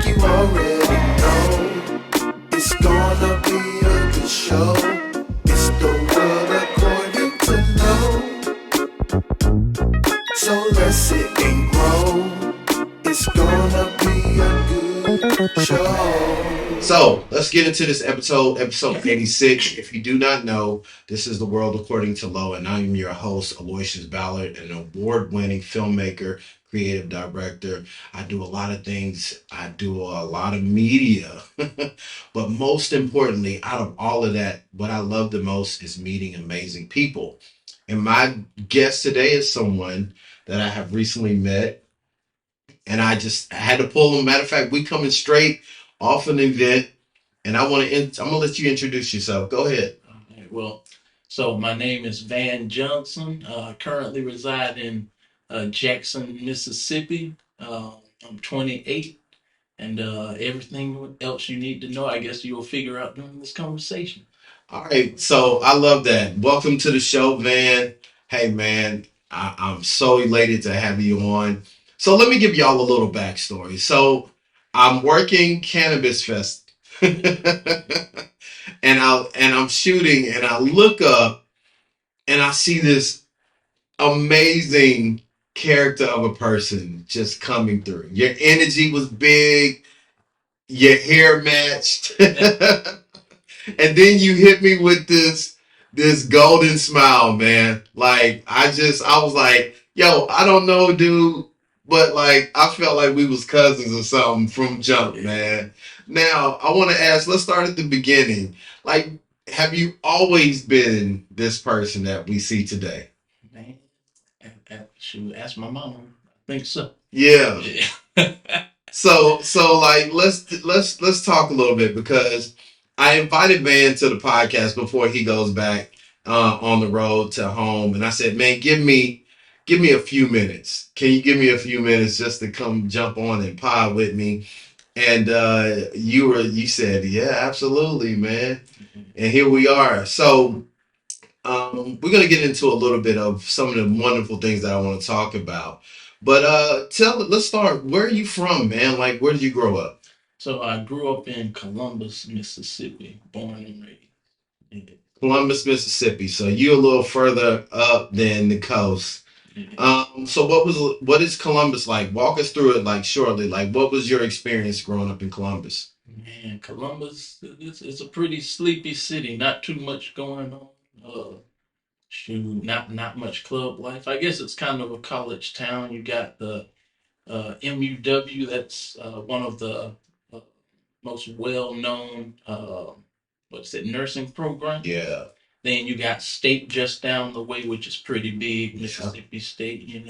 you already know, it's gonna be a good show. It's the world according to Lo. So let's sit and grow. It's gonna be a good show. So let's get into this episode 86. If you do not know, this is The World According to Lo, and I am your host, Aloysius Ballard, an award-winning filmmaker, creative director. I do a lot of things. I do a lot of media. But most importantly, out of all of that, what I love the most is meeting amazing people. And my guest today is someone that I have recently met, and I had to pull him. Matter of fact, we coming straight off an event, and I'm gonna let you introduce yourself. Go ahead. Okay, well, so my name is Van Johnson. Currently reside in Jackson, Mississippi. I'm 28, and everything else you need to know, I guess you'll figure out during this conversation. All right, so I love that. Welcome to the show, Van. Hey, man, I'm so elated to have you on. So let me give y'all a little backstory. So I'm working Cannabis Fest, and I'm shooting, and I look up, and I see this amazing character of a person just coming through. Your energy was big, your hair matched. And then you hit me with this golden smile, man. Like I was like, yo, I don't know, dude, but like I felt like we was cousins or something from jump, man. Now I want to ask. Let's start at the beginning. Like, have you always been this person that we see today? Man, shoot, ask my mama. I think so. Yeah. Yeah. So like let's talk a little bit, because I invited Van to the podcast before he goes back on the road to home, and I said, man, give me a few minutes. Can you give me a few minutes just to come jump on and pod with me? And you said, yeah, absolutely, man. And here we are. So we're gonna get into a little bit of some of the wonderful things that I want to talk about. But let's start. Where are you from, man? Like, where did you grow up? So I grew up in Columbus, Mississippi, born and raised. Yeah. Columbus, Mississippi. So you're a little further up than the coast. Yeah. So what is Columbus like? Walk us through it, like, shortly. Like, what was your experience growing up in Columbus? Man, Columbus, it's a pretty sleepy city. Not too much going on. Shoot, not much club life. I guess it's kind of a college town. You got the MUW. That's one of the uh, most well-known what's it, nursing program. Yeah. Then you got state just down the way, which is pretty big. Yeah. Mississippi State,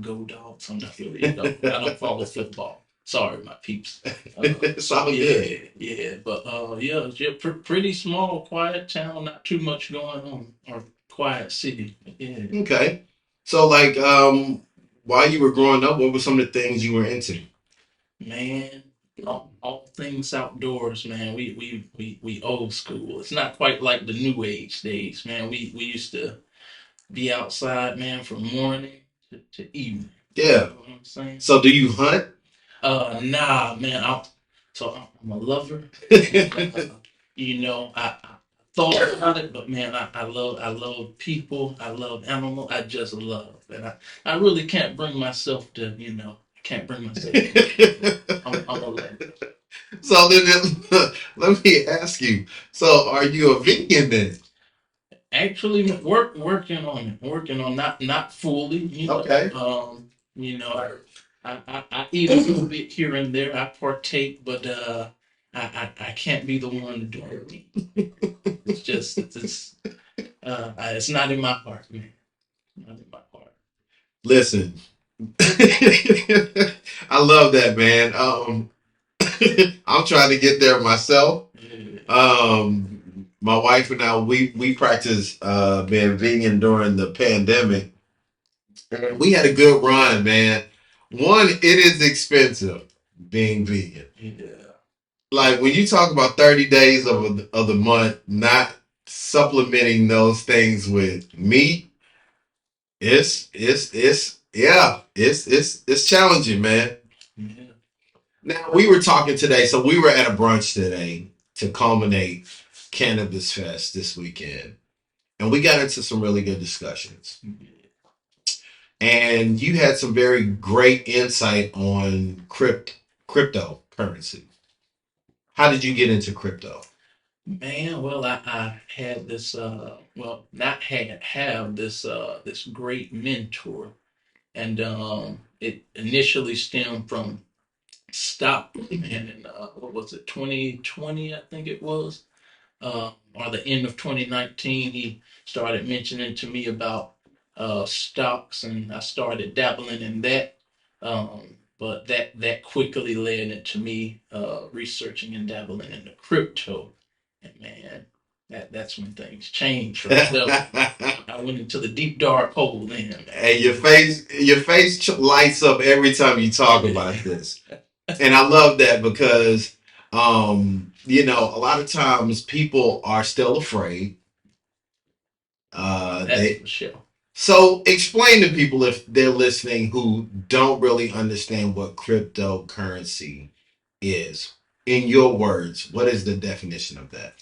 go dogs. I'm not really, I don't follow football. Sorry, my peeps. It's all Yeah, good. yeah, but yeah, pretty small, quiet town. Not too much going on, or quiet city. Yeah. Okay. So like while you were growing up, what were some of the things you were into? Man, all things outdoors, man. We old school. It's not quite like the new age days, man. We used to be outside, man, from morning to evening. Yeah. You know what I'm saying? So do you hunt? Nah, man. I'm a lover. I thought about it, but man, I love people. I love animals. I just love, and I really can't bring myself to, I can't bring myself. I'm a lover. So then let me ask you. So are you a vegan then? Actually, working on it, working on not fully, Okay. I eat a little bit here and there. I partake, but I can't be the one to do everything. It's just it's not in my heart, man. Not in my heart. Listen. I love that, man. I'm trying to get there myself. Yeah. My wife and I, we practiced being vegan during the pandemic. And we had a good run, man. One, it is expensive being vegan. Yeah. Like when you talk about 30 days of the month, not supplementing those things with meat, it's yeah, it's challenging, man. Yeah. Now, we were talking today, so we were at a brunch today to culminate Cannabis Fest this weekend. And we got into some really good discussions. And you had some very great insight on cryptocurrency. How did you get into crypto? Man, well, I had this well, not had have this this great mentor, and it initially stemmed from stock, man, in what was it, 2020, I think it was, or the end of 2019. He started mentioning to me about stocks, and I started dabbling in that. But that quickly led into me researching and dabbling into crypto, and man, that's when things changed for myself. I went into the deep dark hole then, man. And your face lights up every time you talk about this. And I love that because, a lot of times people are still afraid. That's for sure. So explain to people if they're listening who don't really understand what cryptocurrency is. In your words, what is the definition of that?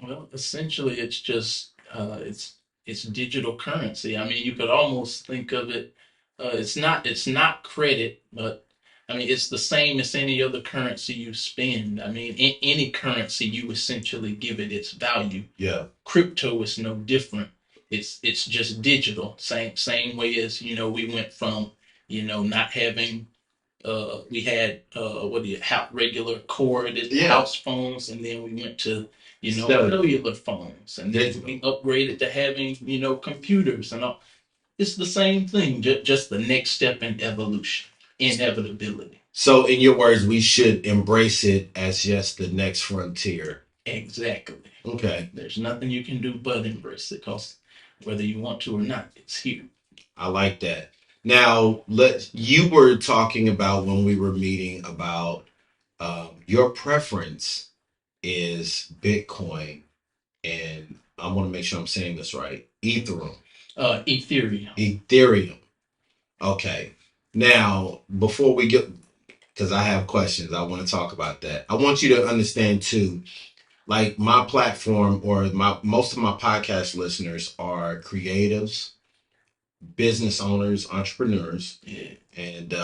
Well, essentially, it's just it's digital currency. I mean, you could almost think of it. It's not credit, but I mean, it's the same as any other currency you spend. I mean, any currency you essentially give it its value. Yeah. Crypto is no different. It's just digital. Same way as we went from not having we had what do you regular corded house phones, and then we went to cellular phones, and then we upgraded to having computers and all. It's the same thing, just the next step in evolution, inevitability. So, in your words, we should embrace it as just the next frontier. Exactly. Okay. There's nothing you can do but embrace it, because whether you want to or not, it's here. I like that. Now, you were talking about when we were meeting about your preference is Bitcoin, and I want to make sure I'm saying this right. Ethereum. Ethereum. Okay. Now, before we get, because I have questions, I want to talk about that. I want you to understand too, like my platform or most of my podcast listeners are creatives, business owners, entrepreneurs, and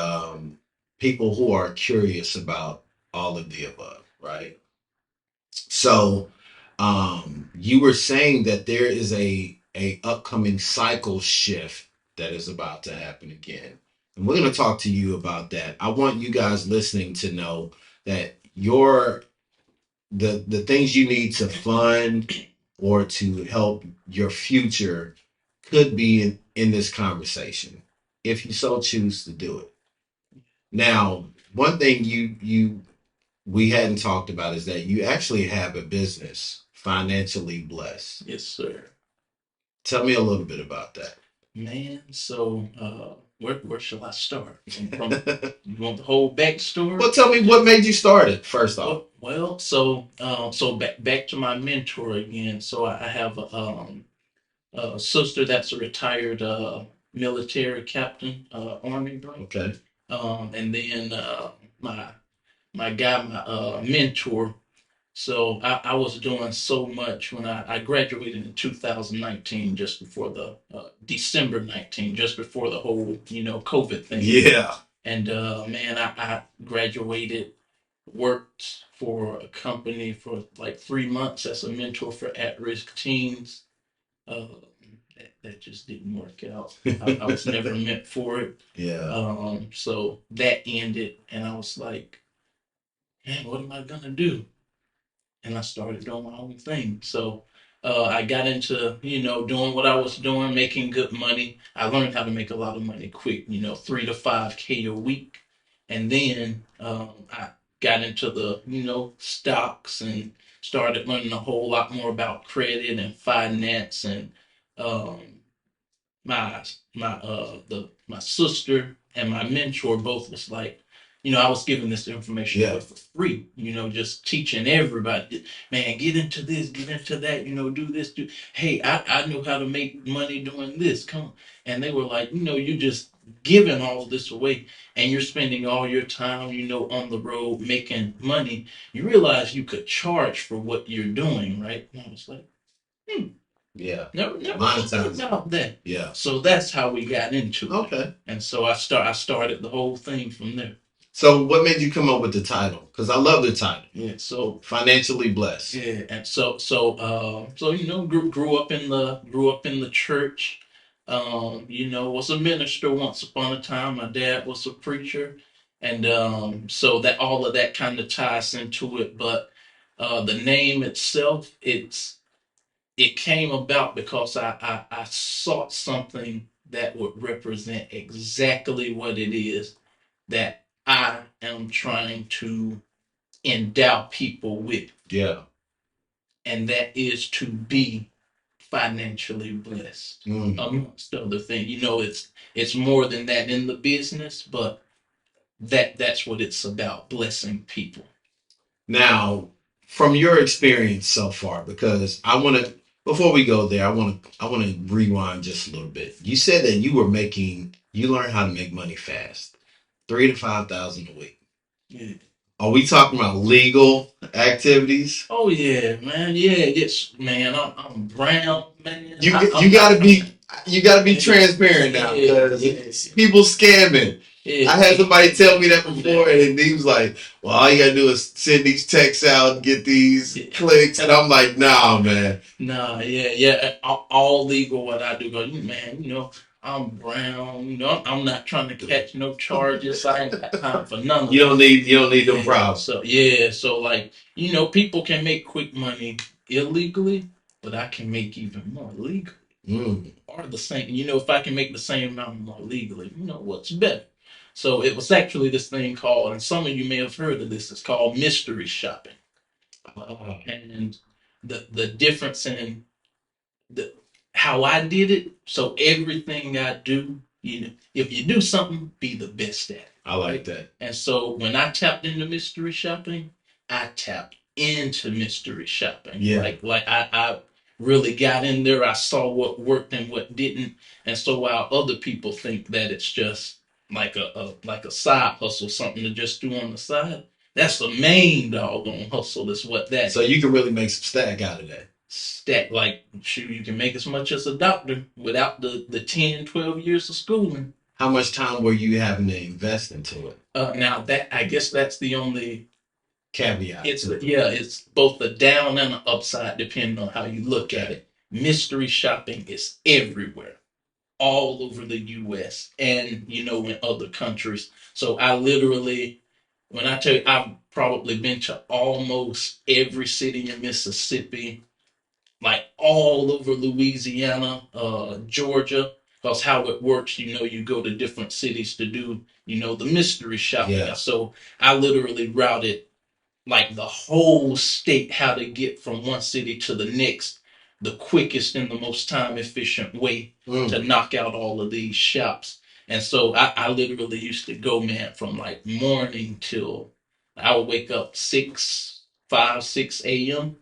people who are curious about all of the above, right? So, you were saying that there is a upcoming cycle shift that is about to happen again, and we're going to talk to you about that. I want you guys listening to know that the things you need to fund or to help your future could be in this conversation if you so choose to do it. Now, one thing we hadn't talked about is that you actually have a business, Financially Blessed. Yes, sir. Tell me a little bit about that. Man, so where shall I start? From you want the whole backstory? Well, tell me what made you start it first off. Well, so back to my mentor again. So I have a sister that's a retired military captain, Army, right? Okay. And then my guy, my mentor. So I was doing so much when I graduated in 2019, just before the December 19, just before the whole COVID thing. Yeah. And man, I graduated, worked for a company for like 3 months as a mentor for at-risk teens. Uh, that just didn't work out. I was never meant for it. Yeah. So that ended, and I was like, man, what am I gonna do? And I started doing my own thing. So I got into, doing what I was doing, making good money. I learned how to make a lot of money quick, 3 to 5K a week. And then I got into the, stocks, and started learning a whole lot more about credit and finance. And um, my sister and my mentor both was like, I was giving this information away for free, just teaching everybody, man, get into this, get into that, do this, hey, I know how to make money doing this, come on. And they were like, you're just giving all this away and you're spending all your time, on the road making money. You realize you could charge for what you're doing, right? And I was like, yeah, never thought about that. Yeah. So that's how we got into it. Okay. And so I started the whole thing from there. So what made you come up with the title? Because I love the title. Yeah. So financially blessed. Yeah. And so grew up in the church. Was a minister once upon a time. My dad was a preacher, and so that all of that kind of ties into it. But the name itself, it came about because I sought something that would represent exactly what it is that I am trying to endow people with. Yeah. And that is to be financially blessed, amongst other things. It's more than that in the business, but that's what it's about, blessing people. Now, from your experience so far, because I want to, before we go there, I want to rewind just a little bit. You said that you learned how to make money fast, 3,000 to 5,000 a week. Yeah. Are we talking about legal activities? Oh yeah, man. Yeah, yes, man. I'm brown, man. You gotta be transparent now, because people scamming. Yeah. I had somebody tell me that before, and he was like, "Well, all you gotta do is send these texts out and get these clicks," and I'm like, "Nah, man." Nah, yeah. All legal. What I do, man. I'm brown. I'm not trying to catch no charges. I ain't got time for none of You don't need them problems. So like, people can make quick money illegally, but I can make even more legally. Or the same. If I can make the same amount more legally, what's better? So it was actually this thing called, and some of you may have heard of this. It's called mystery shopping, and the difference in how I did it. So everything I do, if you do something, be the best at it. I like that. And so when I tapped into mystery shopping, I tapped into mystery shopping. Yeah. Like I really got in there. I saw what worked and what didn't. And so while other people think that it's just like a side hustle, something to just do on the side, that's the main doggone hustle. Is what that. So you can really make some stack out of that. Stack, like, shoot, you can make as much as a doctor without the 10, 12 years of schooling. How much time were you having to invest into it? Now that, I guess that's the only caveat. It's both the down and the upside depending on how you look at it. Mystery shopping is everywhere, all over the US and in other countries. So I literally, when I tell you, I've probably been to almost every city in Mississippi, like all over Louisiana, Georgia. Because how it works, you go to different cities to do, the mystery shopping. Yeah. So I literally routed like the whole state, how to get from one city to the next, the quickest and the most time efficient way to knock out all of these shops. And so I literally used to go, man, from like morning till I would wake up 6 a.m.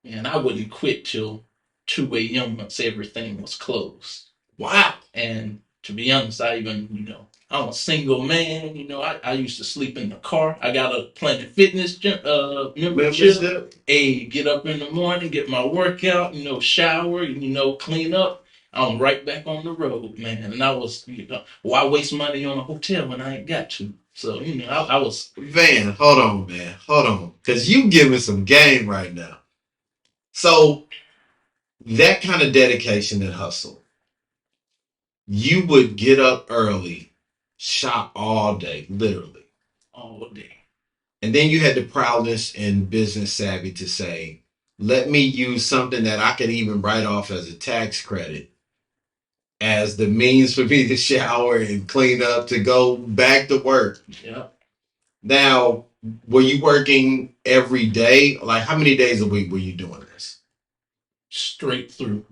and I wouldn't quit till 2 a.m. once everything was closed. Wow. And to be honest, I'm a single man. I used to sleep in the car. I got a Planet Fitness membership. Hey, get up in the morning, get my workout, shower, clean up. I'm right back on the road, man. And I was, why waste money on a hotel when I ain't got to? So, I was. Van, hold on, man. Hold on. Because you giving some game right now. So, that kind of dedication and hustle, you would get up early, shop all day, literally. All day. And then you had the prowess and business savvy to say, let me use something that I could even write off as a tax credit as the means for me to shower and clean up to go back to work. Yeah. Now, were you working every day? Like, how many days a week were you doing this? Straight through.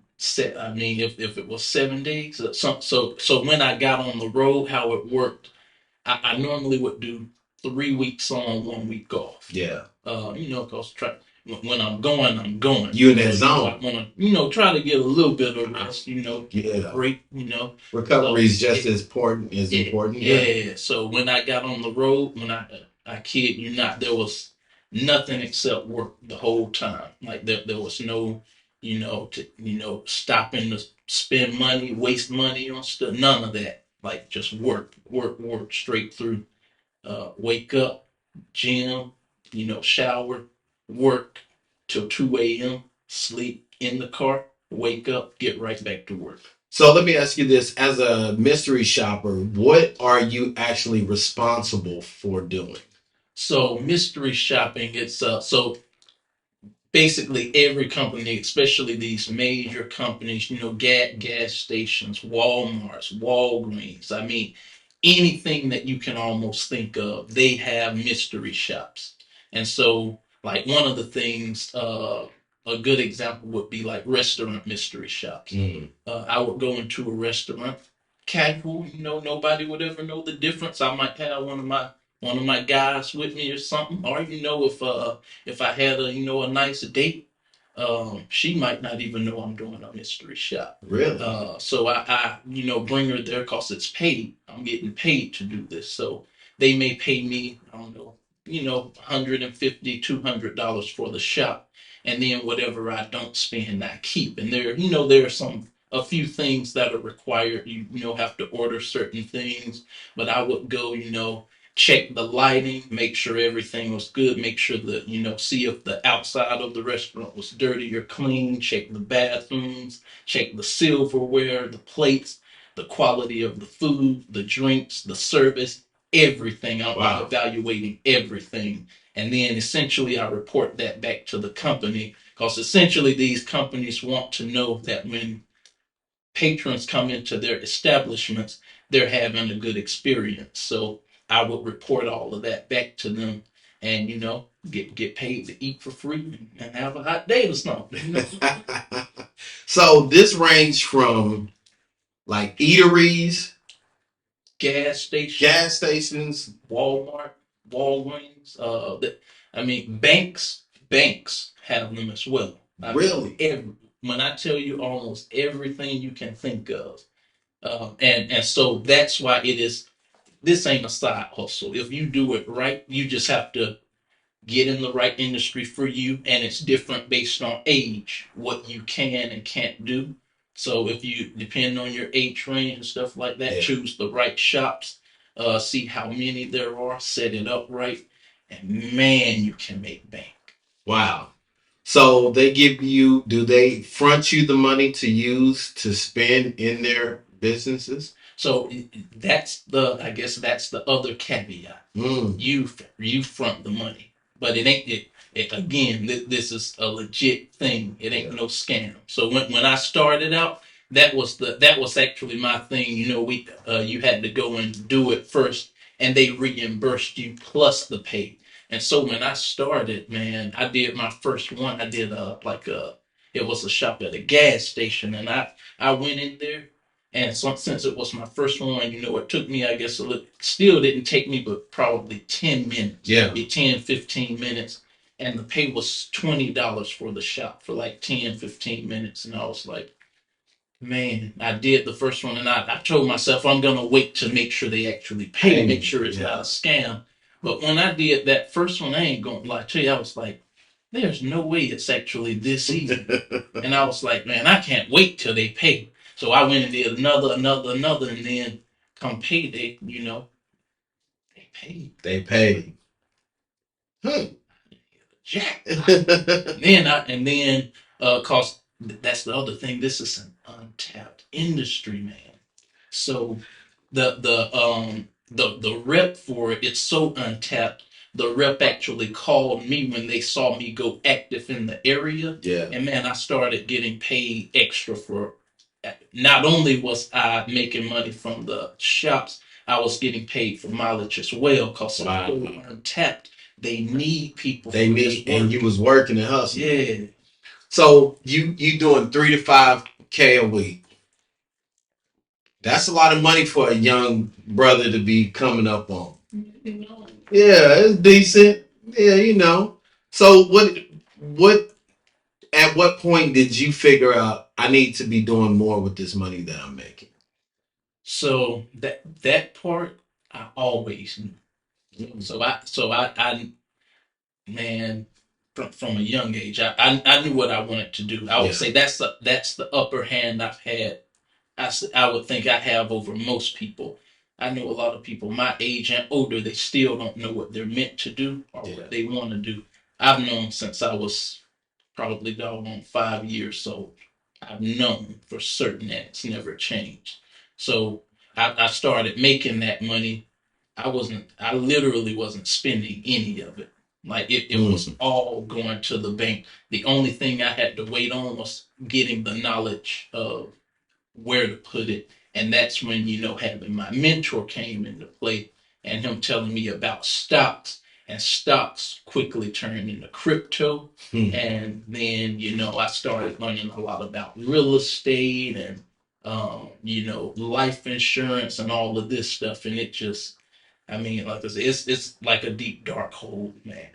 I mean, if it was 7 days, so when I got on the road, how it worked, I normally would do 3 weeks on, 1 week off. Yeah. Cause when I'm going, I'm going. You in that zone. I want to, try to get a little bit of rest. Yeah. Break. Recovery is just as important. Important. Yeah. So when I got on the road, when I kid you not, there was nothing except work the whole time. Like there was no, stopping to spend money, waste money on stuff. None of that. Like just work, straight through. Wake up, gym, shower, work till 2 a.m., sleep in the car, wake up, get right back to work. So let me ask you this: as a mystery shopper, what are you actually responsible for doing? So mystery shopping, it's so basically every company, especially these major companies, gas stations, Walmarts, Walgreens. I mean, anything that you can almost think of, they have mystery shops. And so, like one of the things, a good example would be like restaurant mystery shops. I would go into a restaurant, casual, nobody would ever know the difference. I might have one of my guys with me or something, or if I had a nice date, she might not even know I'm doing a mystery shop. Really? So I bring her there because it's paid. I'm getting paid to do this. So they may pay me, I don't know, $150, $200 for the shop. And then whatever I don't spend, I keep. And there are a few things that are required. You have to order certain things, but I would go, check the lighting, make sure everything was good, make sure that, see if the outside of the restaurant was dirty or clean, check the bathrooms, check the silverware, the plates, the quality of the food, the drinks, the service, everything. I'm evaluating everything. And then essentially I report that back to the company because essentially these companies want to know that when patrons come into their establishments, they're having a good experience. So I would report all of that back to them and, get paid to eat for free and have a hot day or something. So this range from like eateries, gas stations, Walmart, Walgreens. Banks have them as well. Really? When I tell you almost everything you can think of, and so that's why it is. This ain't a side hustle. If you do it right, you just have to get in the right industry for you, and it's different based on age, what you can and can't do. So if you depend on your age range and stuff like that, choose the right shops, see how many there are, set it up right, and man, you can make bank. Wow. So do they front you the money to use to spend in their businesses? So I guess that's the other caveat. You front the money, but it ain't it again. This is a legit thing. It ain't no scam. So when I started out, that was actually my thing. You had to go and do it first, and they reimbursed you plus the pay. And so when I started, man, I did my first one. I did it was a shop at a gas station, and I went in there. And so, since it was my first one, it took me, I guess, still didn't take me, but probably 10 minutes. Yeah. Maybe 10, 15 minutes. And the pay was $20 for the shop for like 10, 15 minutes. And I was like, man, I did the first one. And I told myself, I'm going to wait to make sure they actually pay, make sure it's not a scam. But when I did that first one, I ain't going to lie to you, I was like, there's no way it's actually this easy. And I was like, man, I can't wait till they pay. So I went and did another, and then come payday, they paid. They paid. Jack. and then cause that's the other thing. This is an untapped industry, man. So the rep for it, it's so untapped. The rep actually called me when they saw me go active in the area. Yeah. And man, I started getting paid extra for. Not only was I making money from the shops, I was getting paid for mileage as well because it's so untapped. They need people. And you was working and hustling. Yeah. So you doing 3 to 5K a week. That's a lot of money for a young brother to be coming up on. Yeah, it's decent. Yeah, you know. So what at what point did you figure out I need to be doing more with this money that I'm making? So that part I always knew. So I man, from a young age, I knew what I wanted to do. I would Yeah. say that's the upper hand I've had. I would think I have over most people. I know a lot of people my age and older, they still don't know what they're meant to do or Yeah. what they want to do. I've known since I was probably doggone 5 years old. I've known for certain that it's never changed. So I started making that money. I literally wasn't spending any of it. Like it was all going to the bank. The only thing I had to wait on was getting the knowledge of where to put it. And that's when, having my mentor came into play and him telling me about stocks. And stocks quickly turned into crypto. And then, I started learning a lot about real estate and, life insurance and all of this stuff. And it just, I mean, like I said, it's like a deep, dark hole, man.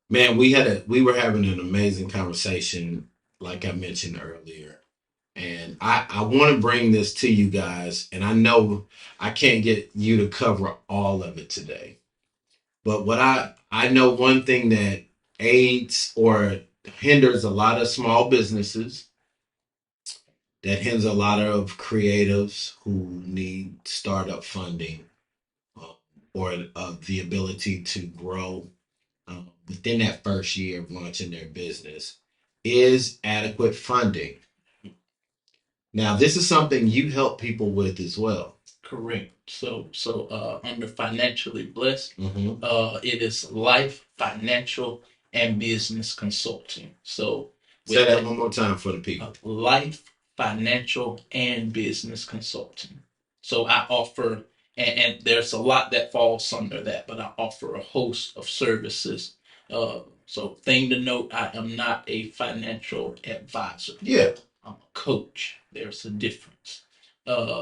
Man, we were having an amazing conversation, like I mentioned earlier. And I want to bring this to you guys, and I know I can't get you to cover all of it today. But what I know one thing that aids or hinders a lot of small businesses, that hinders a lot of creatives who need startup funding uh, or the ability to grow within that first year of launching their business is adequate funding. Now, this is something you help people with as well. Correct. So under financially blessed, Mm-hmm. it is life, financial, and business consulting. So Say that one more time for the people. Life, financial, and business consulting. So I offer, and there's a lot that falls under that, but I offer a host of services. So thing to note, I am not a financial advisor. Yeah. I'm a coach. There's a difference.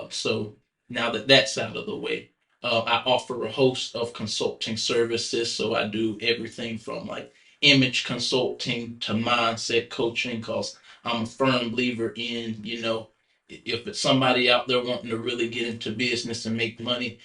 So now that that's out of the way, I offer a host of consulting services. So I do everything from like image consulting to mindset coaching because I'm a firm believer in, if it's somebody out there wanting to really get into business and make money,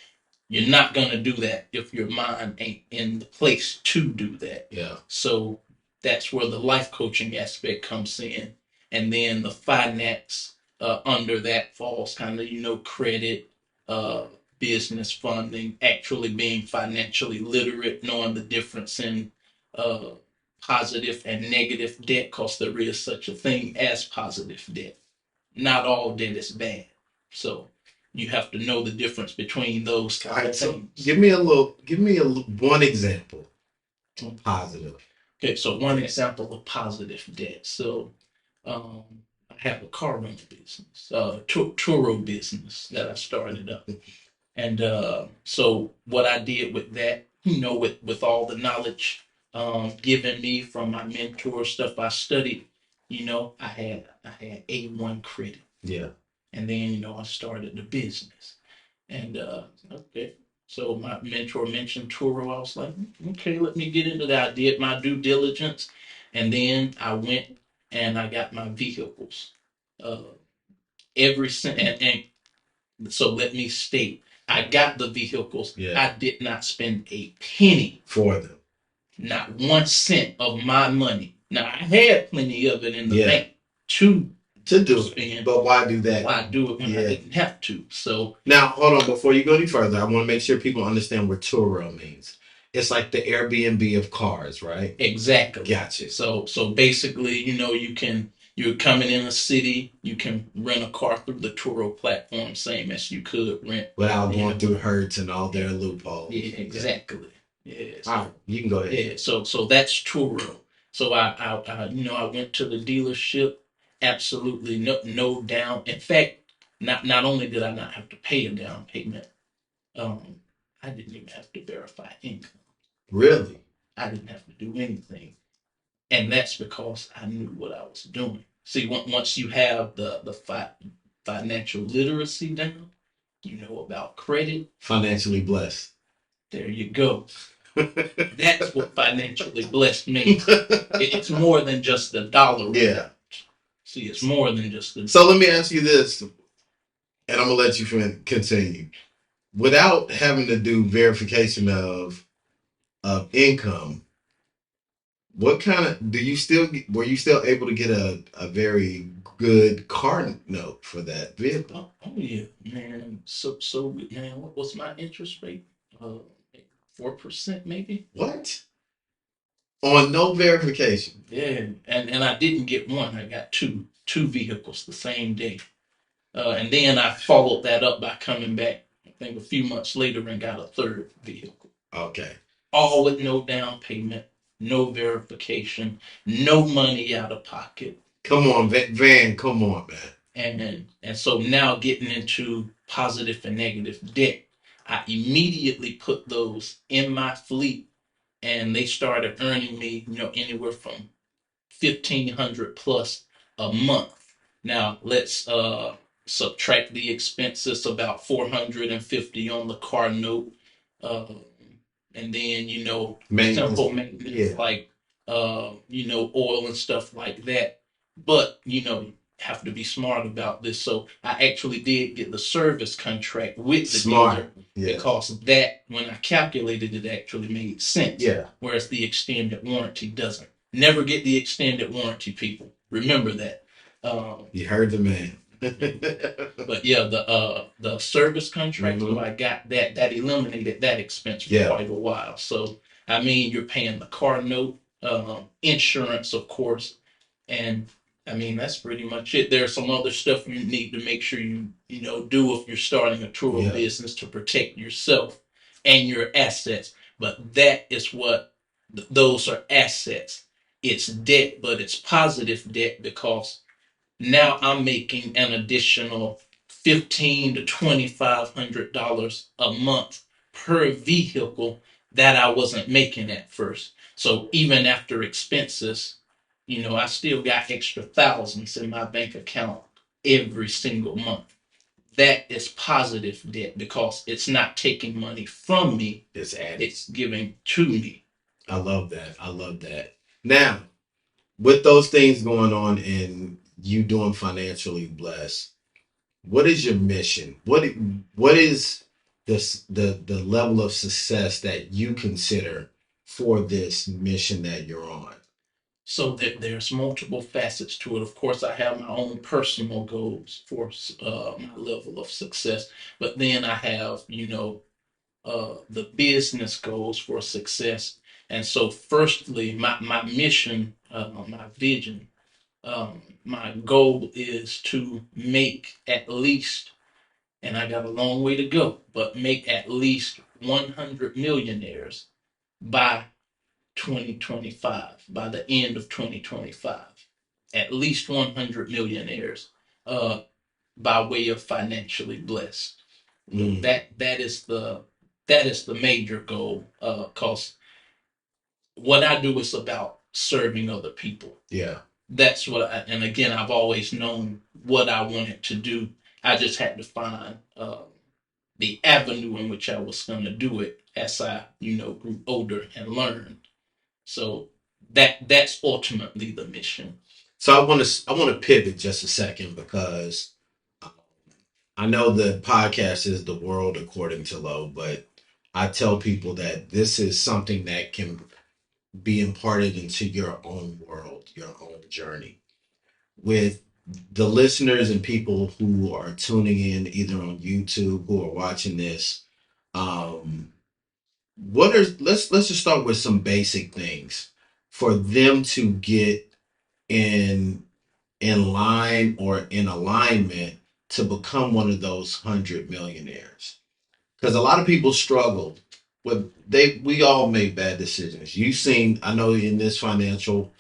you're not going to do that if your mind ain't in the place to do that. Yeah. So that's where the life coaching aspect comes in. And then the finance under that falls kind of, credit, uh, business funding, actually being financially literate, knowing the difference in uh, positive and negative debt, because there is such a thing as positive debt. Not all debt is bad. So you have to know the difference between those All kind right. of So things. give me one example. Positive. Okay, so one example of positive debt. So um, I have a car rental business, Turo business that I started up. And so what I did with that, with all the knowledge given me from my mentor, stuff I studied, I had A1 credit. Yeah. And then, I started the business. And okay. So my mentor mentioned Turo. I was like, okay, let me get into that. I did my due diligence. And then I went and I got my vehicles. Uh, and so let me state, I got the vehicles. Yeah. I did not spend a penny For them. Not 1 cent of my money. Now I had plenty of it in the bank to do spend. it. But why do that? Why do it when I didn't have to? So now, hold on. Before you go any further, I want to make sure people understand what Turo means. It's like the Airbnb of cars, right? Exactly. Gotcha. So basically, you're coming in a city, you can rent a car through the Turo platform, same as you could rent without going through Hertz and all their loopholes. Yeah, exactly. Yeah. So, all right, you can go ahead. Yeah. So that's Turo. So I went to the dealership. Absolutely no down. In fact, not only did I not have to pay a down payment, I didn't even have to verify income. Really? I didn't have to do anything. And that's because I knew what I was doing. See, once you have the financial literacy down, you know about credit. Financially blessed. There you go. That's what financially blessed me. It's more than just the dollar. Yeah. See, it's more than just the. So let me ask you this, and I'm gonna let you continue. Without having to do verification of income, what kind of do you still were you still able to get a very good car note for that vehicle? Oh yeah, man. So man, what was my interest rate? 4% maybe. What? On no verification? Yeah, and I didn't get one. I got two vehicles the same day. And then I followed that up by coming back, I think a few months later, and got a third vehicle. Okay. All with no down payment, no verification, no money out of pocket. Come on, Van. Come on, man. And so now getting into positive and negative debt, I immediately put those in my fleet, and they started earning me, anywhere from 1,500 plus a month. Now let's subtract the expenses, about 450 on the car note, uh, and then Maintenance. simple maintenance, Yeah. like oil and stuff like that. But have to be smart about this. So I actually did get the service contract with the dealer, Yeah. because that, when I calculated it, actually made sense. Yeah. Whereas the extended warranty doesn't. Never get the extended warranty, people. Remember that. You heard the man. But yeah, the service contract, Mhm. so I got that eliminated that expense for Yeah. quite a while. So I mean, you're paying the car note, insurance, of course, and I mean that's pretty much it. There's some other stuff you need to make sure you do if you're starting a tour Yeah. business to protect yourself and your assets. But that is what those are assets. It's debt, but it's positive debt, because now I'm making an additional $1,500 to $2,500 a month per vehicle that I wasn't making at first. So even after expenses, I still got extra thousands in my bank account every single month. That is positive debt, because it's not taking money from me, it's giving to me. I love that. I love that. Now, with those things going on and you doing financially blessed, what is your mission? What is the level of success that you consider for this mission that you're on? So there's multiple facets to it. Of course, I have my own personal goals for my level of success, but then I have, the business goals for success. And so, firstly, my mission, my vision, my goal is to make at least, and I got a long way to go, but make at least 100 millionaires by 2025, by the end of 2025. At least 100 millionaires, by way of financially blessed. Mm. That is the major goal, because what I do is about serving other people. Yeah. That's and again, I've always known what I wanted to do. I just had to find the avenue in which I was going to do it as I, grew older and learned. So that's ultimately the mission. So I want to pivot just a second, because I know the podcast is The World According to Lo, but I tell people that this is something that can be imparted into your own world, your own journey. With the listeners and people who are tuning in either on YouTube, who are watching this, um, let's just start with some basic things for them to get in line or in alignment to become one of those 100 millionaires. Because a lot of people struggle with we all make bad decisions. I know in this financial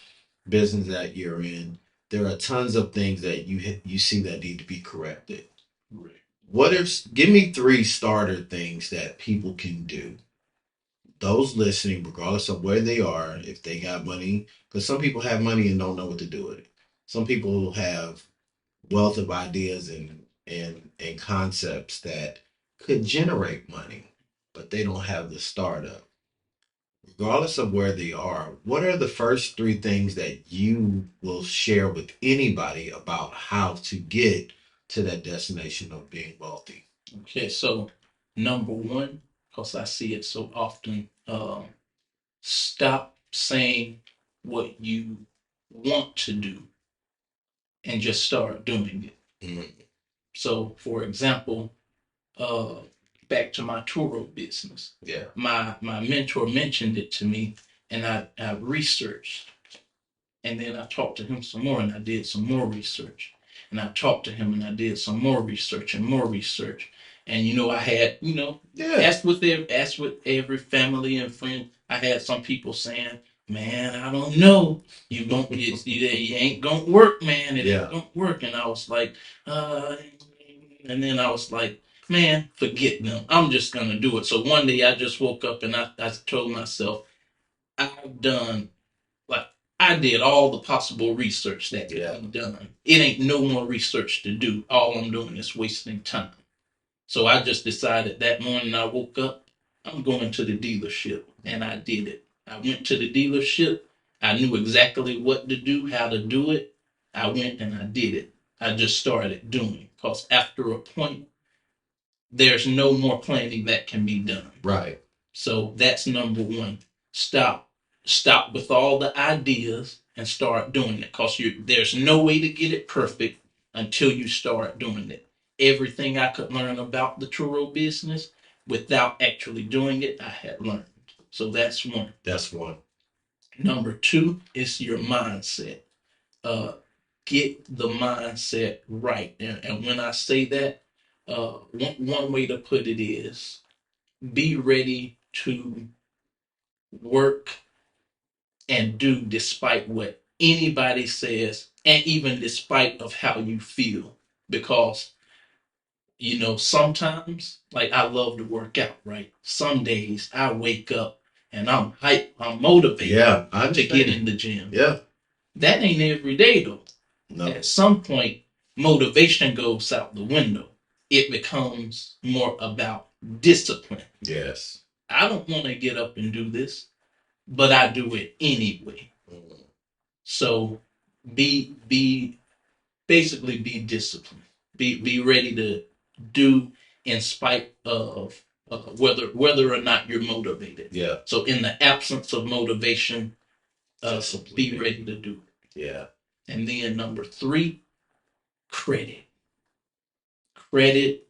business that you're in, there are tons of things that you see that need to be corrected. Right. Give me 3 starter things that people can do, those listening, regardless of where they are, if they got money, because some people have money and don't know what to do with it. Some people have wealth of ideas and concepts that could generate money, but they don't have the startup. regardless of where they are, what are the first three things that you will share with anybody about how to get to that destination of being wealthy? Okay, so number one, because I see it so often, stop saying what you want to do and just start doing it. Mm, So, for example, uh, back to my Turo business, yeah. my mentor mentioned it to me, and I researched, and then I talked to him some more, and I did some more research, and I talked to him, and I did some more research and more research, and I had Yeah. as with every family and friend, I had some people saying, "Man, I don't know, you ain't gonna work, man, it Yeah. ain't gonna work," and I was like, and then I was like, man, forget them. I'm just gonna do it. So one day I just woke up and I told myself, I've done like I did all the possible research that could be done. It ain't no more research to do. All I'm doing is wasting time. So I just decided that morning I woke up, I'm going to the dealership, and I did it. I went to the dealership. I knew exactly what to do, how to do it. I went and I did it. I just started doing because after a point, there's no more planning that can be done. Right. So that's number one. Stop, stop with all the ideas and start doing it. Cause there's no way to get it perfect until you start doing it. Everything I could learn about the Turo business without actually doing it, I had learned. So that's one. That's one. Number two is your mindset. Uh, get the mindset right. And when I say that, one way to put it is be ready to work and do despite what anybody says and even despite of how you feel, because sometimes, like, I love to work out, right? Some days I wake up and I'm hyped, I'm motivated, Yeah, to get in the gym. Yeah. That ain't every day though. No. At some point, motivation goes out the window. It becomes more about discipline. Yes. I don't want to get up and do this, but I do it anyway. Mm. So be basically be disciplined. Be ready to do in spite of whether or not you're motivated. Yeah. So in the absence of motivation, be ready to do it. Yeah. And then number three, credit. Credit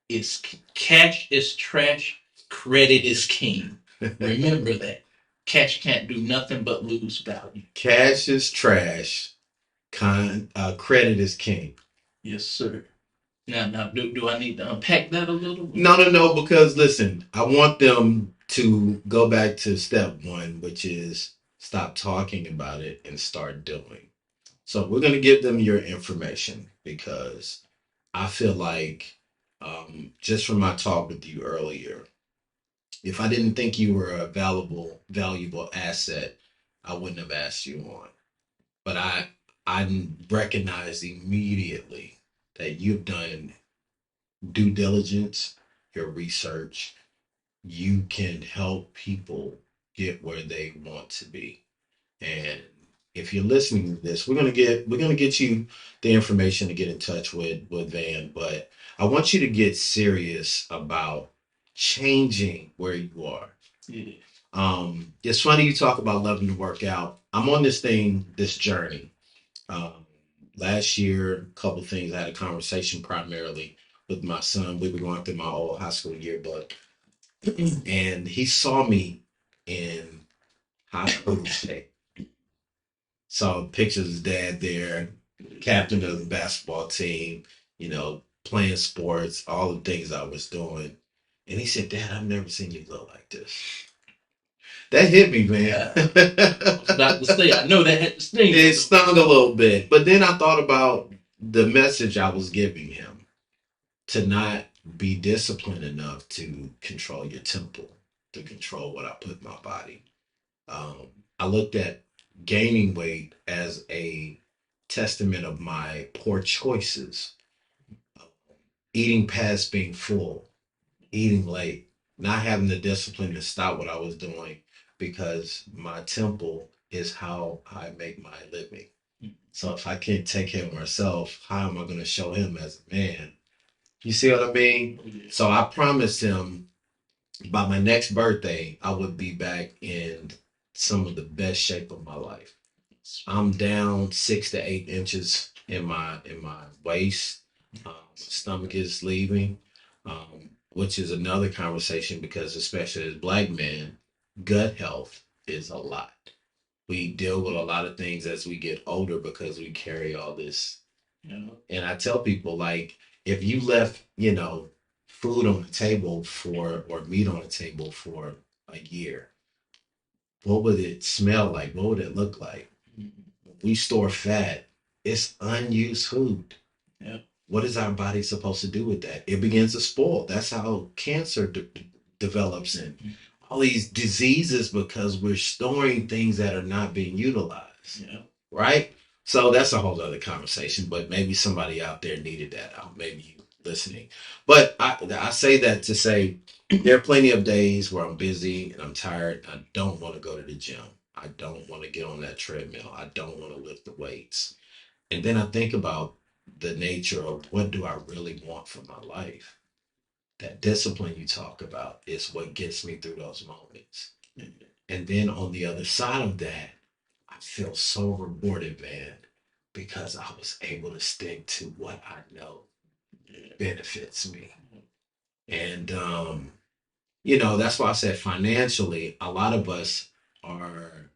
is cash is trash. Credit is king. Remember that. Cash can't do nothing but lose value. Cash is trash. Credit is king. Yes, sir. Now, do I need to unpack that a little? No, because listen, I want them to go back to step one, which is stop talking about it and start doing. So we're going to give them your information because I feel like, just from my talk with you earlier, if I didn't think you were a valuable asset, I wouldn't have asked you on. But I recognized immediately that you've done due diligence, your research. You can help people get where they want to be. And if you're listening to this, we're gonna get you the information to get in touch with Van. But I want you to get serious about changing where you are. Yeah. It's funny you talk about loving to work out. I'm on this journey. Um, Last year, a couple things. I had a conversation primarily with my son. We were going through my old high school yearbook, and he saw me in high school shape. Saw pictures of his dad there, captain of the basketball team, playing sports, all the things I was doing. And he said, "Dad, I've never seen you look like this." That hit me, man. I was about to say, I know that had to sting. It stung a little bit. But then I thought about the message I was giving him to not be disciplined enough to control your temple, to control what I put in my body. Um, I looked at gaining weight as a testament of my poor choices, eating past being full, eating late, not having the discipline to stop what I was doing, because my temple is how I make my living. So if I can't take care of myself, how am I going to show him as a man? You see what I mean? So I promised him by my next birthday, I would be back in some of the best shape of my life. I'm down 6 to 8 inches in my waist. My stomach is leaving, which is another conversation because especially as black men, gut health is a lot. We deal with a lot of things as we get older because we carry all this. And I tell people, like, if you left, food on the table or meat on the table for a year, what would it smell like? What would it look like? We store fat. It's unused food. Yeah. What is our body supposed to do with that? It begins to spoil. That's how cancer develops and all these diseases because we're storing things that are not being utilized. Yeah. Right? So that's a whole other conversation, but maybe somebody out there needed that out. Maybe you listening. But I say that to say there are plenty of days where I'm busy and I'm tired. I don't want to go to the gym. I don't want to get on that treadmill. I don't want to lift the weights. And then I think about the nature of what do I really want for my life? That discipline you talk about is what gets me through those moments. And then on the other side of that, I feel so rewarded, man, because I was able to stick to what I know benefits me. And, that's why I said financially, a lot of us are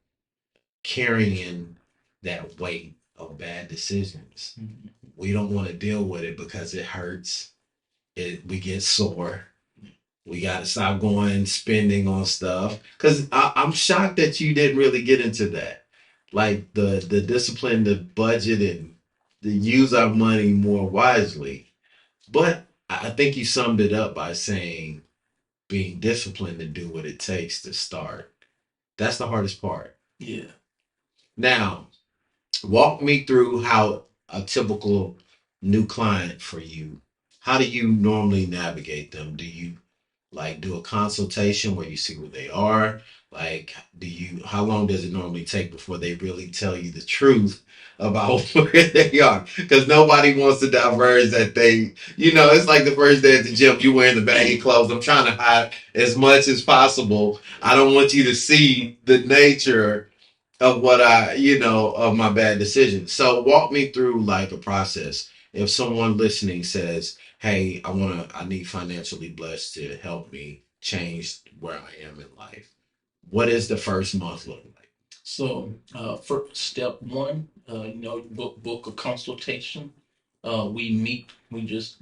carrying that weight of bad decisions. We don't want to deal with it because it hurts. We get sore. We got to stop going spending on stuff. Because I'm shocked that you didn't really get into that. Like the discipline, the budget, and to use our money more wisely. But I think you summed it up by saying being disciplined to do what it takes to start. That's the hardest part. Yeah. Now, walk me through how a typical new client for you, how do you normally navigate them? Do you like do a consultation where you see where they are? Like, how long does it normally take before they really tell you the truth about where they are? Because nobody wants to diverge that it's like the first day at the gym, you wearing the baggy clothes. I'm trying to hide as much as possible. I don't want you to see the nature of of my bad decisions. So walk me through like a process. If someone listening says, hey, I need financially blessed to help me change where I am in life. What is the first month look like? So, for step one, book a consultation. We meet. We just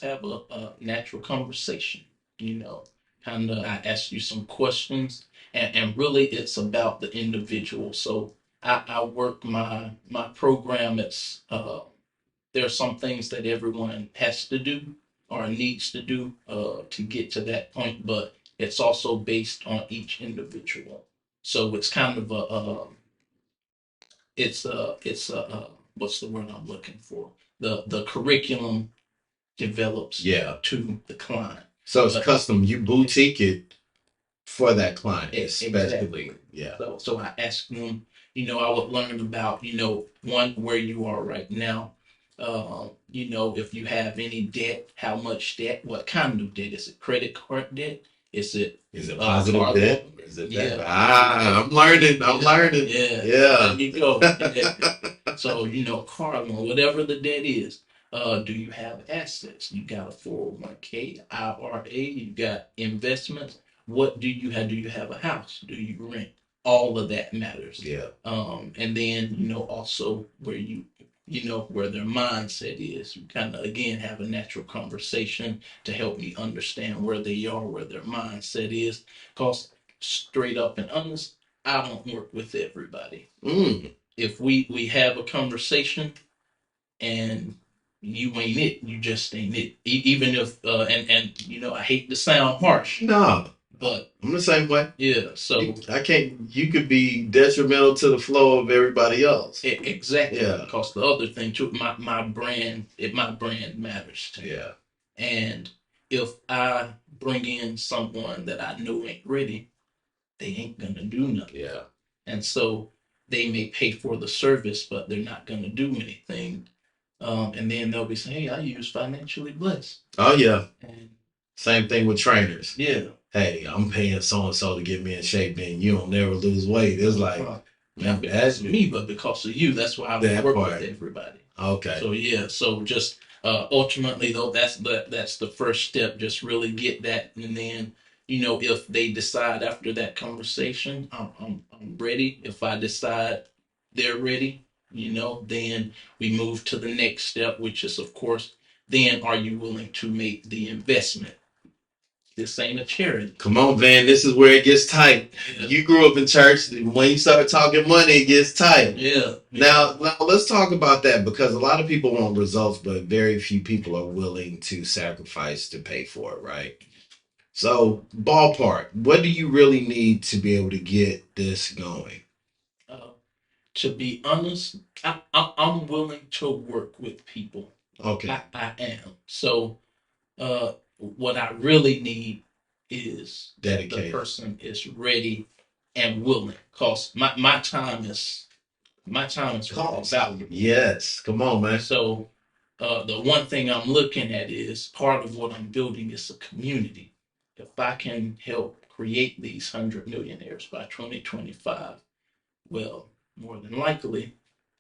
have a natural conversation. Kind of. I ask you some questions, and really, it's about the individual. So, I work my program. There are some things that everyone has to do or needs to do to get to that point, but it's also based on each individual. So it's kind of what's the word I'm looking for? The curriculum develops to the client. So it's custom. You boutique it for that client, especially. Exactly. Yeah. So I ask them, I would learn about, one, where you are right now. If you have any debt, how much debt, what kind of debt? Is it credit card debt? Is it positive debt? Is it that? I'm learning. Yeah. There you go. So, car loan, whatever the debt is. Do you have assets? You got a 401k, IRA, you got investments. What do you have? Do you have a house? Do you rent? All of that matters. Yeah. And then, also where their mindset is. You kind of, again, have a natural conversation to help me understand where they are, where their mindset is. Because straight up and honest, I don't work with everybody. If we have a conversation and you ain't it, you just ain't it. Even if, I hate to sound harsh. No. But I'm the same way. Yeah, so you could be detrimental to the flow of everybody else. Exactly. Yeah. Because the other thing too, my brand matters to me. Yeah. And if I bring in someone that I know ain't ready, they ain't gonna do nothing. Yeah. And so they may pay for the service, but they're not gonna do anything. And then they'll be saying, "Hey, I use Financially Blessed." Oh yeah. And Same thing with trainers. yeah, Hey, I'm paying so and so to get me in shape, man. You don't never lose weight. It's like, not man, because of me, but because of you. That's why I that work part. with everybody. Okay. So yeah, so just ultimately though, that's the first step. Just really get that, and then if they decide after that conversation, I'm ready. If I decide they're ready, then we move to the next step, which is of course, then are you willing to make the investment? This ain't a charity. Come on, Van. This is where it gets tight. Yeah. You grew up in church. When you start talking money, it gets tight. Yeah. Now, let's talk about that because a lot of people want results, but very few people are willing to sacrifice to pay for it, right? So, ballpark, what do you really need to be able to get this going? Uh, to be honest, I'm willing to work with people. Okay. I am. So what I really need is Dedicated. the person is ready and willing. Cause my time is valuable. Yes. Come on, man. So the one thing I'm looking at is part of what I'm building is a community. If I can help create these 100 millionaires by 2025, well, more than likely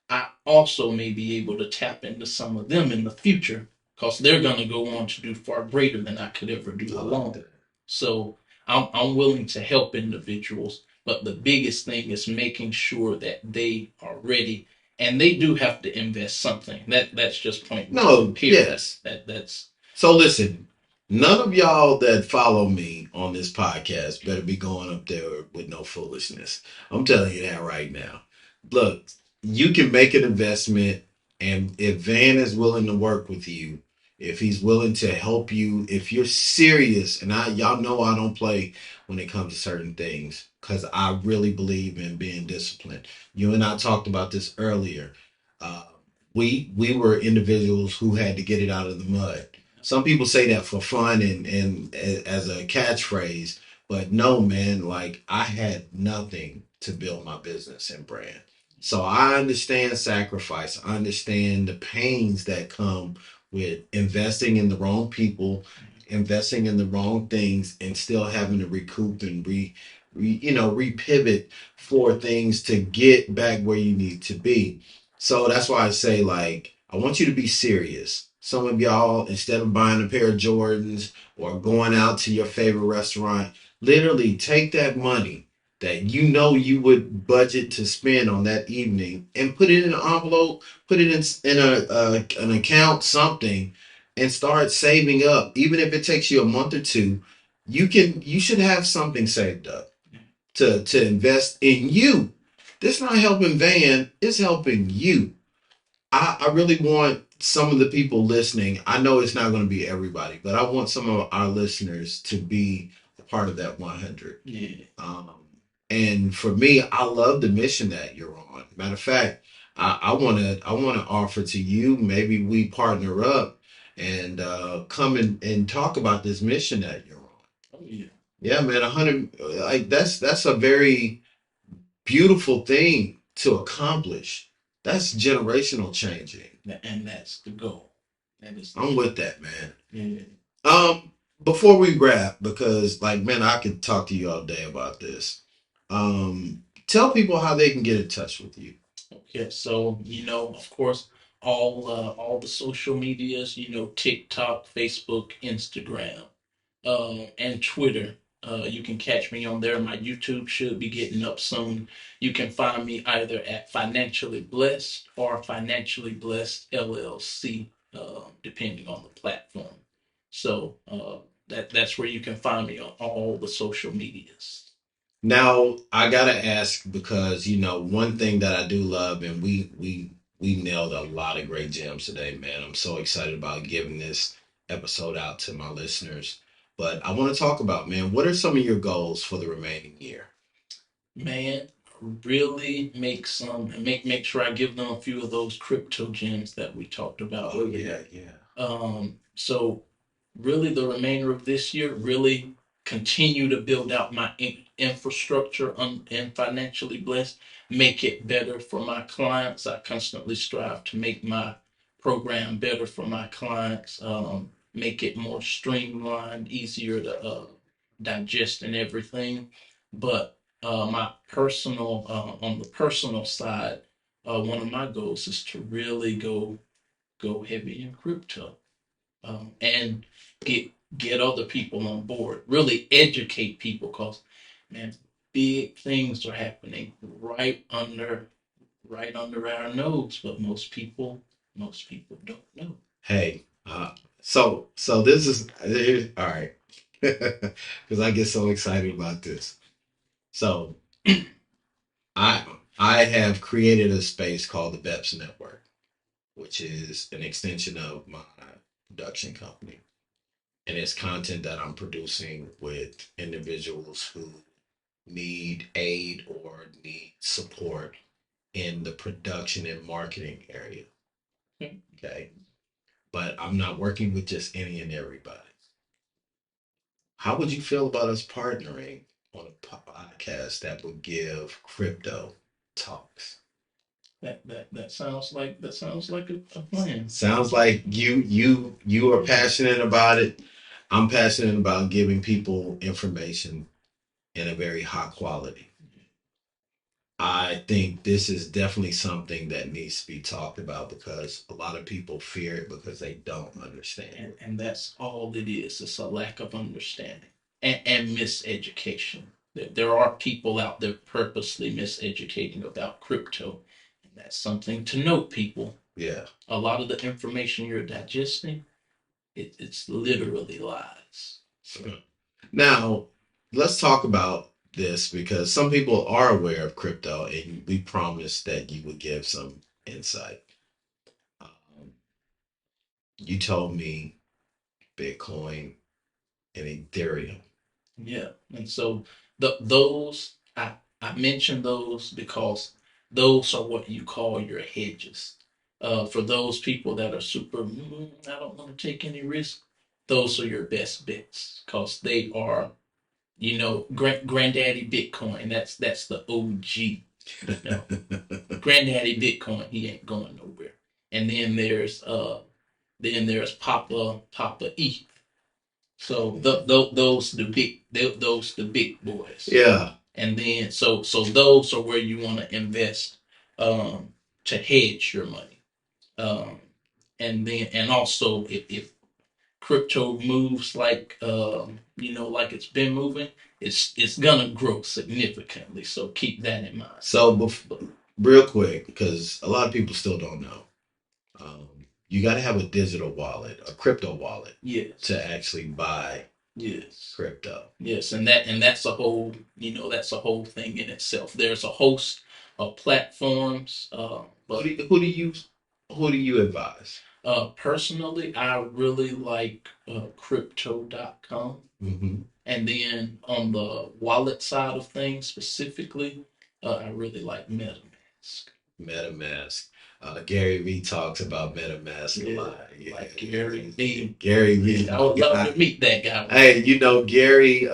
I also may be able to tap into some of them in the future because they're going to go on to do far greater than I could ever do alone. So I'm willing to help individuals, but the biggest thing is making sure that they are ready, and they do have to invest something. That's just point. No, period. yes. That's So listen, none of y'all that follow me on this podcast better be going up there with no foolishness. I'm telling you that right now. Look, you can make an investment, and if Van is willing to work with you, if he's willing to help you, if you're serious, and y'all know I don't play when it comes to certain things, because I really believe in being disciplined. You and I talked about this earlier. Uh, we were individuals who had to get it out of the mud. Some people say that for fun and as a catchphrase, but no, man, like I had nothing to build my business and brand. So I understand sacrifice. I understand the pains that come with investing in the wrong people, investing in the wrong things, and still having to recoup and repivot for things to get back where you need to be. So that's why I say, like, I want you to be serious. Some of y'all, instead of buying a pair of Jordans or going out to your favorite restaurant, literally take that money that you know you would budget to spend on that evening and put it in an envelope, put it in an account, something, and start saving up. Even if it takes you a month or two, you should have something saved up to invest in you. This not helping Van, it's helping you. I really want some of the people listening. I know it's not going to be everybody, but I want some of our listeners to be a part of that 100. yeah. And for me, I love the mission that you're on. Matter of fact, I want to offer to you. Maybe we partner up and come and talk about this mission that you're on. Oh yeah. Yeah, man. 100, like that's a very beautiful thing to accomplish. That's generational changing. And that's the goal. That is. I'm with that, man. Yeah. Before we wrap, because like, man, I could talk to you all day about this. Tell people how they can get in touch with you. Okay, so of course, all the social medias, TikTok, Facebook, Instagram, and Twitter. You can catch me on there. My YouTube should be getting up soon. You can find me either at Financially Blessed or Financially Blessed LLC, depending on the platform. So that's where you can find me on all the social medias. Now, I gotta ask because one thing that I do love, and we nailed a lot of great gems today, man. I'm so excited about giving this episode out to my listeners. But I want to talk about, man, what are some of your goals for the remaining year? Man, really make sure I give them a few of those crypto gems that we talked about Oh earlier. yeah, yeah. So really the remainder of this year, really continue to build out my infrastructure and financially blessed, make it better for my clients. I constantly strive to make my program better for my clients, make it more streamlined, easier to digest and everything. But my personal, on the personal side, one of my goals is to really go heavy in crypto, and get other people on board. Really educate people, because man, big things are happening right under our nose, but most people don't know. Hey, so this is all right, because I get so excited about this. So I I have created a space called the BEPS Network, which is an extension of my production company, and it's content that I'm producing with individuals who need aid or need support in the production and marketing area. Okay. But I'm not working with just any and everybody. How would you feel about us partnering on a podcast that would give crypto talks? That sounds like a plan. Sounds like you are passionate about it. I'm passionate about giving people information in a very high quality. I think this is definitely something that needs to be talked about because a lot of people fear it because they don't understand. And that's all it is. It's a lack of understanding and miseducation. There are people out there purposely miseducating about crypto. And that's something to note, people. Yeah. A lot of the information you're digesting, it's literally lies. Now, let's talk about this because some people are aware of crypto and we promised that you would give some insight. You told me Bitcoin and Ethereum. Yeah, and so those I mentioned those because those are what you call your hedges. For those people that are super, I don't want to take any risk. Those are your best bets because they are, Granddaddy Bitcoin. That's the OG. No, Granddaddy Bitcoin. He ain't going nowhere. And then there's Papa E. So those the big boys. Yeah. And then so those are where you want to invest, to hedge your money. Um, and also if crypto moves like, like it's been moving, it's gonna grow significantly. So keep that in mind. So, real quick, because a lot of people still don't know, you got to have a digital wallet, a crypto wallet, Yes. to actually buy Yes. crypto. Yes, and that's a whole, that's a whole thing in itself. There's a host of platforms, but Who do you advise? Personally, I really like crypto.com. Mm-hmm. And then on the wallet side of things specifically, I really like MetaMask. MetaMask. Gary Vee talks about MetaMask a lot. Yeah, like Gary Vee. Gary Vee. I would love to meet that guy. Hey, Gary,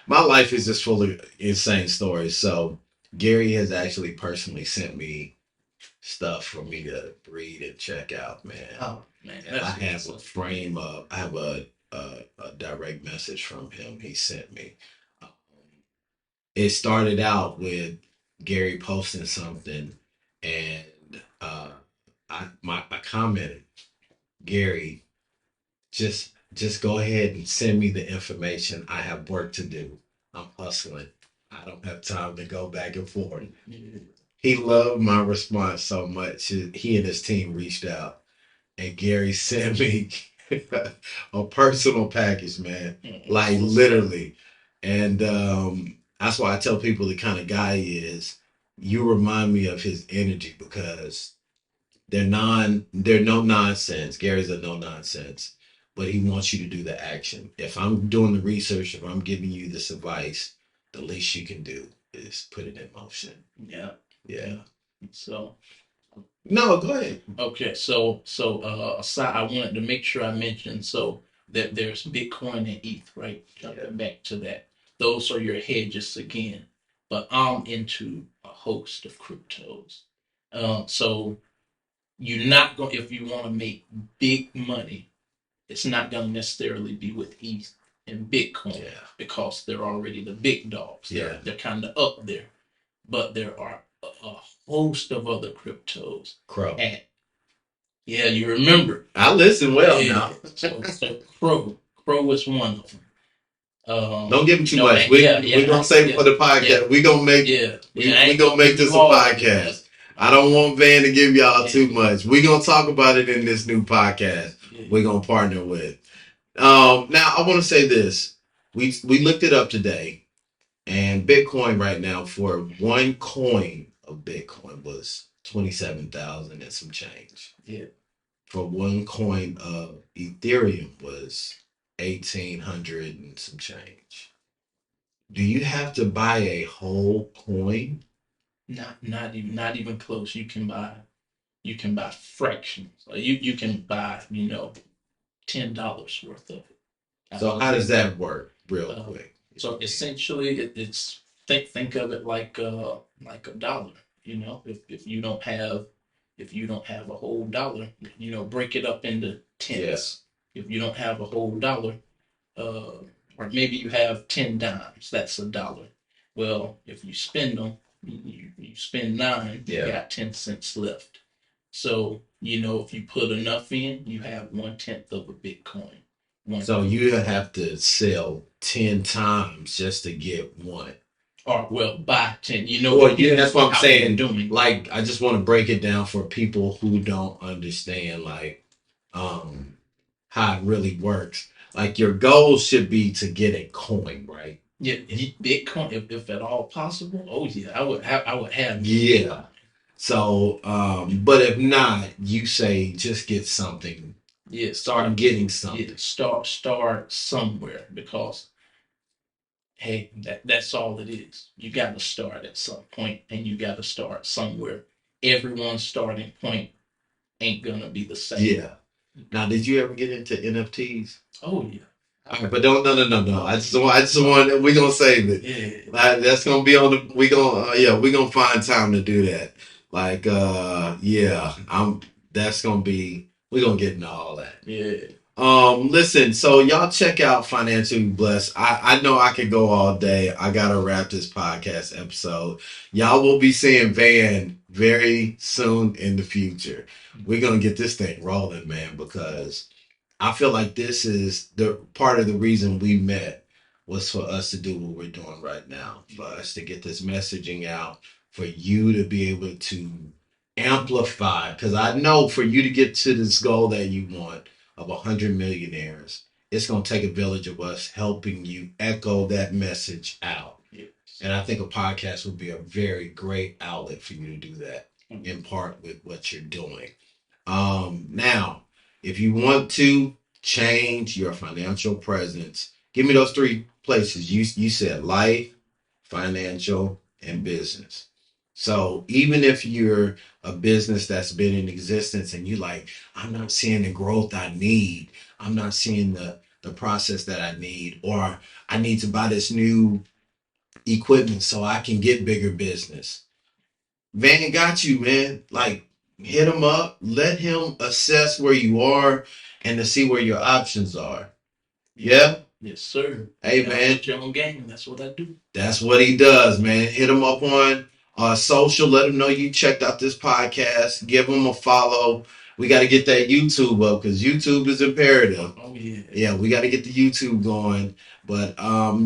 my life is just full of insane stories. So Gary has actually personally sent me stuff for me to read and check out, man. Oh man, and I have a frame of, I have a direct message from him he sent me. It started out with Gary posting something, and I commented, Gary, just go ahead and send me the information. I have work to do. I'm hustling. I don't have time to go back and forth. He loved my response so much. He and his team reached out, and Gary sent me a personal package, man. Like literally. And that's why I tell people the kind of guy he is. You remind me of his energy because they're no nonsense. Gary's a no nonsense, but he wants you to do the action. If I'm doing the research, if I'm giving you this advice, the least you can do is put it in motion. Yeah. Yeah. So no, go ahead. Okay, so aside, I wanted to make sure I mentioned. So there's Bitcoin and ETH, right? Jumping back to that. Those are your hedges again. But I'm into a host of cryptos. So you're not going, if you want to make big money, it's not going to necessarily be with ETH and Bitcoin because they're already the big dogs. They're kind of up there. But there are a host of other cryptos. Crow. Yeah, you remember. I listen well now. So Crow is one of them. Don't give him too much. We're gonna save it for the podcast. We're gonna make we gonna make this a podcast. I don't want Van to give y'all too much. We're gonna talk about it in this new podcast we're gonna partner with. Now I want to say this. We looked it up today, and Bitcoin right now for one coin of Bitcoin was 27,000 and some change. Yeah. For one coin of Ethereum was 1,800 and some change. Do you have to buy a whole coin? Not even close. You can buy fractions. You can buy $10 worth of it. So how does that work, real quick? So essentially, it's think of it like a dollar. If you don't have a whole dollar, break it up into tens. Yes. If you don't have a whole dollar, or maybe you have 10 dimes, that's a dollar. Well, if you spend them, you spend 9, you got 10 cents left. So, if you put enough in, you have 1/10 of a Bitcoin. So you have to sell 10 times just to get one. Or, buy 10. That's what I'm saying. Like, I just want to break it down for people who don't understand, like, how it really works. Like, your goal should be to get a coin, right? Yeah, Bitcoin, if at all possible. Oh yeah, I would have. Yeah. So, but if not, you say just get something. Yeah, start getting something. Yeah, start somewhere because, hey, that's all it is. You got to start at some point, and you got to start somewhere. Everyone's starting point ain't gonna be the same. Yeah. Now, did you ever get into NFTs? Oh yeah. All right, but no. I just want. We're gonna save it. Yeah. That's gonna be on the. We're gonna find time to do that. Like, That's gonna be. We're gonna get into all that. Yeah. Listen. So y'all check out Financially Blessed. I know I could go all day. I gotta wrap this podcast episode. Y'all will be seeing Van very soon in the future. We're gonna get this thing rolling, man, because I feel like this is the part of the reason we met was for us to do what we're doing right now, for us to get this messaging out, for you to be able to amplify. Because I know for you to get to this goal that you want of 100 millionaires, it's going to take a village of us helping you echo that message out. Yes. And I think a podcast would be a very great outlet for you to do that in part with what you're doing. Now, if you want to change your financial presence, give me those 3 places. You said life, financial, and business. So even if you're a business that's been in existence and you like, I'm not seeing the growth I need, I'm not seeing the process that I need, or I need to buy this new equipment so I can get bigger business. Van got you, man. Like, hit him up, let him assess where you are and to see where your options are. Yeah? Yes, sir. Hey, man. Put your own game. That's what I do. That's what he does, man. Hit him up on social. Let him know you checked out this podcast. Give him a follow. We got to get that YouTube up because YouTube is imperative. Oh, yeah. Yeah, we got to get the YouTube going. But,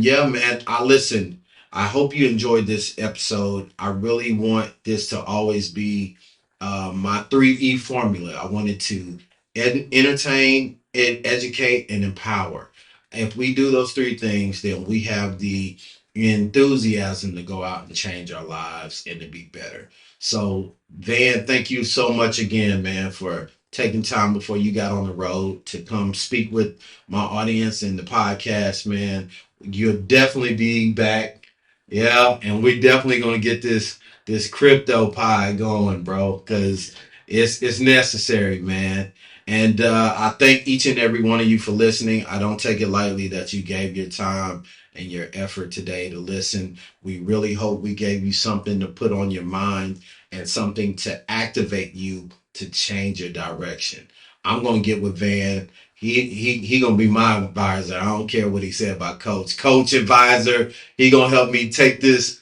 yeah, man, listen. I hope you enjoyed this episode. I really want this to always be my 3E formula. I wanted to entertain, educate, and empower. If we do those 3 things, then we have the enthusiasm to go out and change our lives and to be better. So, Van, thank you so much again, man, for taking time before you got on the road to come speak with my audience in the podcast, man. You'll definitely be back. Yeah, and we're definitely gonna get this crypto pie going, bro, because it's necessary, man. And I thank each and every one of you for listening. I don't take it lightly that you gave your time and your effort today to listen. We really hope we gave you something to put on your mind and something to activate you to change your direction. I'm gonna get with Van. He gonna be my advisor. I don't care what he said about coach advisor. He gonna help me take this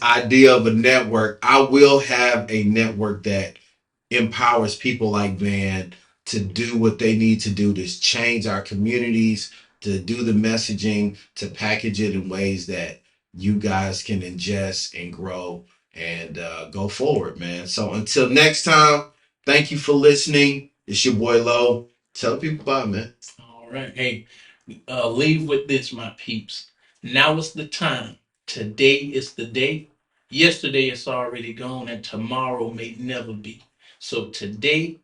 idea of a network. I will have a network that empowers people like Van to do what they need to do to change our communities, to do the messaging, to package it in ways that you guys can ingest and grow and go forward, man. So until next time, thank you for listening. It's your boy Lo. Tell people bye, man. All right. Hey, leave with this, my peeps. Now is the time. Today is the day. Yesterday is already gone, and tomorrow may never be. So today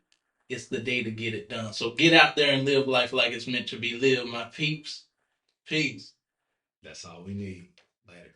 is the day to get it done. So get out there and live life like it's meant to be lived, my peeps. Peace. That's all we need. Later.